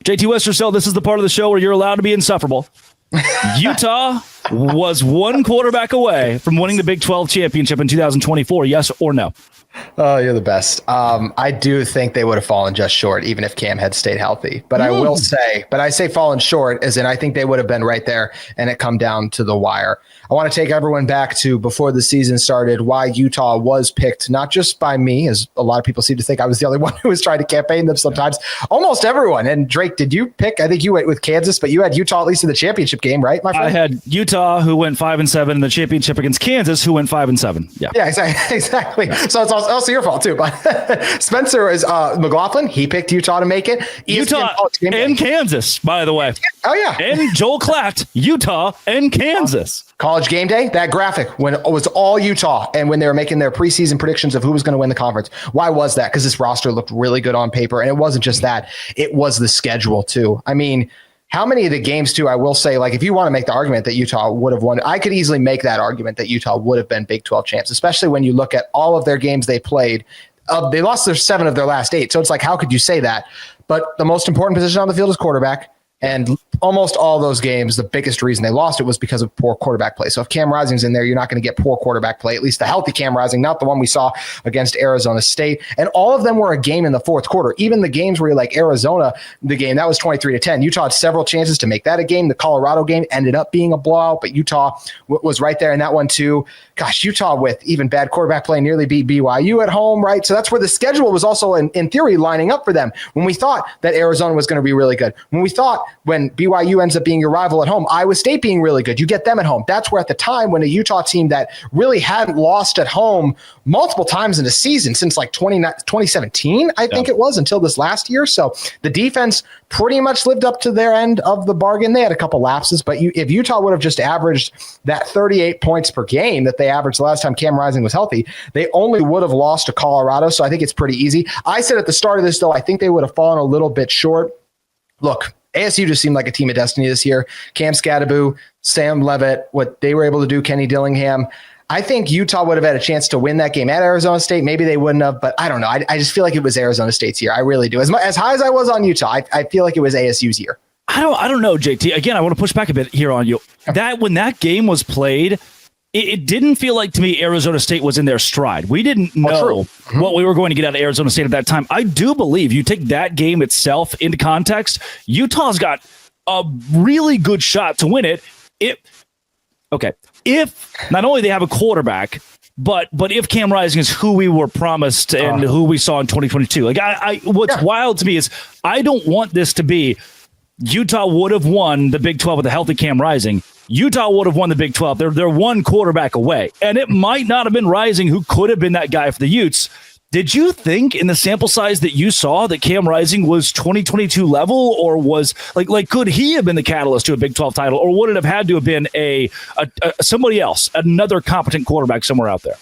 JT Wistrcill, this is the part of the show where you're allowed to be insufferable. Utah was one quarterback away from winning the Big 12 championship in 2024. Yes or no? Oh, you're the best. I do think they would have fallen just short, even if Cam had stayed healthy. But I say fallen short as in I think they would have been right there and it come down to the wire. I want to take everyone back to before the season started, why Utah was picked, not just by me, as a lot of people seem to think I was the only one who was trying to campaign them sometimes. Almost everyone. And Drake, did you pick? I think you went with Kansas, but you had Utah at least in the championship game, right, my friend? I had Utah, who went 5-7 in the championship against Kansas, who went 5-7. Yeah, exactly. So it's also your fault too. But Spencer is McLaughlin. He picked Utah to make it. Utah and Kansas, by the way. Oh yeah, and Joel Klatt, Utah and Kansas. College game day, that graphic when it was all Utah and when they were making their preseason predictions of who was going to win the conference. Why was that? Because this roster looked really good on paper. And it wasn't just that. It was the schedule too. I mean, how many of the games too, I will say, like if you want to make the argument that Utah would have won, I could easily make that argument that Utah would have been Big 12 champs, especially when you look at all of their games they played. They lost their 7 of their last 8. So it's like, how could you say that? But the most important position on the field is quarterback. And almost all those games, the biggest reason they lost it was because of poor quarterback play. So if Cam Rising's in there, you're not going to get poor quarterback play, at least the healthy Cam Rising, not the one we saw against Arizona State. And all of them were a game in the fourth quarter. Even the games where you're like Arizona, the game, that was 23-10. Utah had several chances to make that a game. The Colorado game ended up being a blowout, but Utah was right there in that one too. Gosh, Utah with even bad quarterback play nearly beat BYU at home, right? So that's where the schedule was also, in theory, lining up for them. When we thought that Arizona was going to be really good, when BYU ends up being your rival at home, Iowa State being really good, you get them at home. That's where at the time when a Utah team that really hadn't lost at home multiple times in a season since like 2017, I think it was, until this last year. So the defense pretty much lived up to their end of the bargain. They had a couple lapses, but if Utah would have just averaged that 38 points per game that they averaged the last time Cam Rising was healthy, they only would have lost to Colorado. So I think it's pretty easy. I said at the start of this, though, I think they would have fallen a little bit short. Look, ASU just seemed like a team of destiny this year. Cam Scadaboo, Sam Levitt, what they were able to do, Kenny Dillingham. I think Utah would have had a chance to win that game at Arizona State. Maybe they wouldn't have, but I don't know. I just feel like it was Arizona State's year. I really do. As high as I was on Utah, I feel like it was ASU's year. I don't know, JT. Again, I want to push back a bit here on you. When that game was played, it didn't feel like to me Arizona State was in their stride. We didn't know what we were going to get out of Arizona State at that time. I do believe you take that game itself into context, Utah's got a really good shot to win it. If not only they have a quarterback, but if Cam Rising is who we were promised and who we saw in 2022. Like what's wild to me is I don't want this to be Utah would have won the Big 12 with a healthy Cam Rising. Utah would have won the Big 12. They're one quarterback away. And it might not have been Rising who could have been that guy for the Utes. Did you think in the sample size that you saw that Cam Rising was 2022 level, or was like could he have been the catalyst to a Big 12 title, or would it have had to have been a somebody else, another competent quarterback somewhere out there?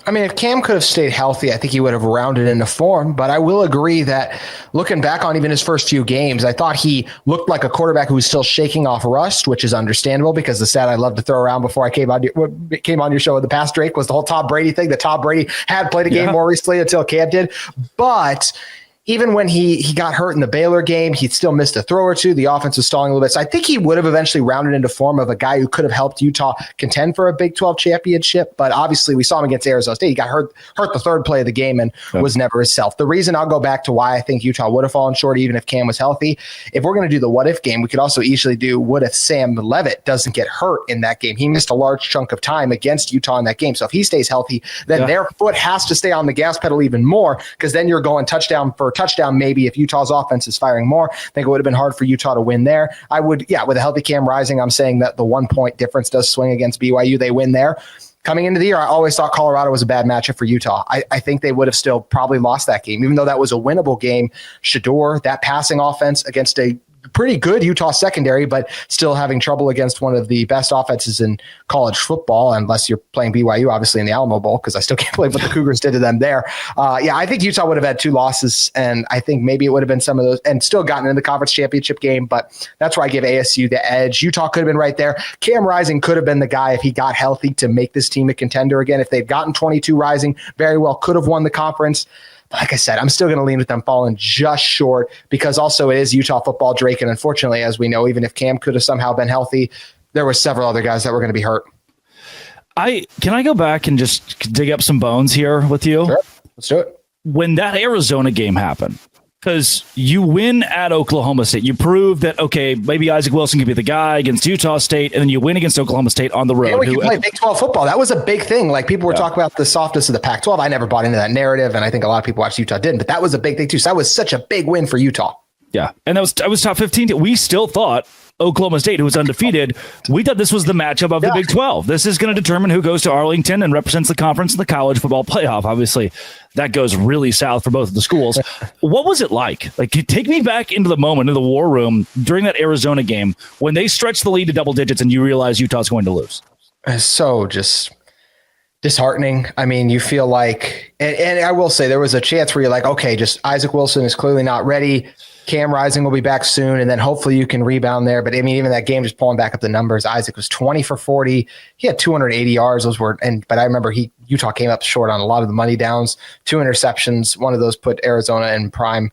I mean, if Cam could have stayed healthy, I think he would have rounded into form. But I will agree that looking back on even his first few games, I thought he looked like a quarterback who was still shaking off rust, which is understandable because the stat I love to throw around before I came on your show in the past, Drake, was the whole Tom Brady thing. That Tom Brady had played a game more recently until Cam did. But even when he got hurt in the Baylor game, he still missed a throw or two. The offense was stalling a little bit. So I think he would have eventually rounded into form of a guy who could have helped Utah contend for a Big 12 championship. But obviously we saw him against Arizona State. He got hurt the third play of the game and was never himself. The reason I'll go back to why I think Utah would have fallen short even if Cam was healthy, if we're going to do the what if game, we could also easily do what if Sam Levitt doesn't get hurt in that game. He missed a large chunk of time against Utah in that game. So if he stays healthy, then their foot has to stay on the gas pedal even more, because then you're going touchdown for touchdown maybe if Utah's offense is firing more. I think it would have been hard for Utah to win there. I would, with a healthy Cam Rising, I'm saying that the 1 point difference does swing against BYU. They win there. Coming into the year, I always thought Colorado was a bad matchup for Utah. I think they would have still probably lost that game, even though that was a winnable game. Shedeur, that passing offense against a pretty good Utah secondary, but still having trouble against one of the best offenses in college football, unless you're playing BYU, obviously, in the Alamo Bowl, because I still can't believe what the Cougars did to them there. I think Utah would have had 2 losses, and I think maybe it would have been some of those, and still gotten in the conference championship game, but that's why I give ASU the edge. Utah could have been right there. Cam Rising could have been the guy if he got healthy to make this team a contender again. If they'd gotten 22 Rising, very well could have won the conference. But like I said, I'm still going to lean with them falling just short because also it is Utah football, Drake. And unfortunately, as we know, even if Cam could have somehow been healthy, there were several other guys that were going to be hurt. Can I go back and just dig up some bones here with you? Sure. Let's do it. When that Arizona game happened, because you win at Oklahoma State, you prove that, okay, maybe Isaac Wilson could be the guy against Utah State, and then you win against Oklahoma State on the road. And we can play Big 12 football. That was a big thing. Like people were talking about the softness of the Pac-12. I never bought into that narrative, and I think a lot of people watched Utah didn't, but that was a big thing too. So that was such a big win for Utah. Yeah, and that was top 15. We still thought Oklahoma State, who was undefeated, we thought this was the matchup of the Big 12. This is going to determine who goes to Arlington and represents the conference in the college football playoff. Obviously, that goes really south for both of the schools. What was it like? Like, take me back into the moment in the war room during that Arizona game when they stretched the lead to double digits and you realize Utah's going to lose. So just disheartening. I mean, you feel like, and I will say there was a chance where you're like, okay, just Isaac Wilson is clearly not ready. Cam Rising will be back soon, and then hopefully you can rebound there. But I mean, even that game, just pulling back up the numbers, Isaac was 20 for 40. He had 280 yards. But I remember Utah came up short on a lot of the money downs, 2 interceptions. One of those put Arizona in prime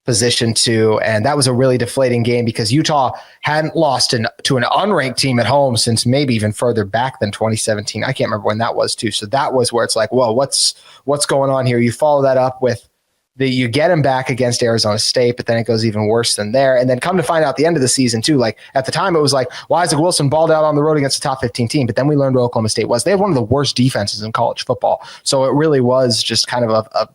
position too. And that was a really deflating game because Utah hadn't lost to an unranked team at home since maybe even further back than 2017. I can't remember when that was too. So that was where it's like, whoa, what's going on here? You follow that up with you get him back against Arizona State, but then it goes even worse than there. And then come to find out at the end of the season too, like at the time it was like, well, Isaac Wilson balled out on the road against a top 15 team. But then we learned what Oklahoma State was. They had one of the worst defenses in college football. So it really was just kind of a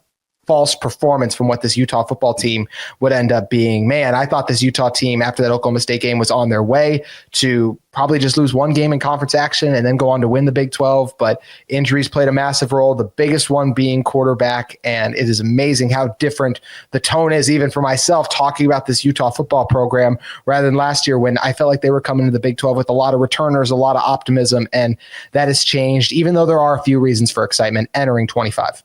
false performance from what this Utah football team would end up being. Man, I thought this Utah team after that Oklahoma State game was on their way to probably just lose one game in conference action and then go on to win the Big 12. But injuries played a massive role, the biggest one being quarterback. And it is amazing how different the tone is, even for myself, talking about this Utah football program rather than last year when I felt like they were coming to the Big 12 with a lot of returners, a lot of optimism. And that has changed, even though there are a few reasons for excitement entering 25.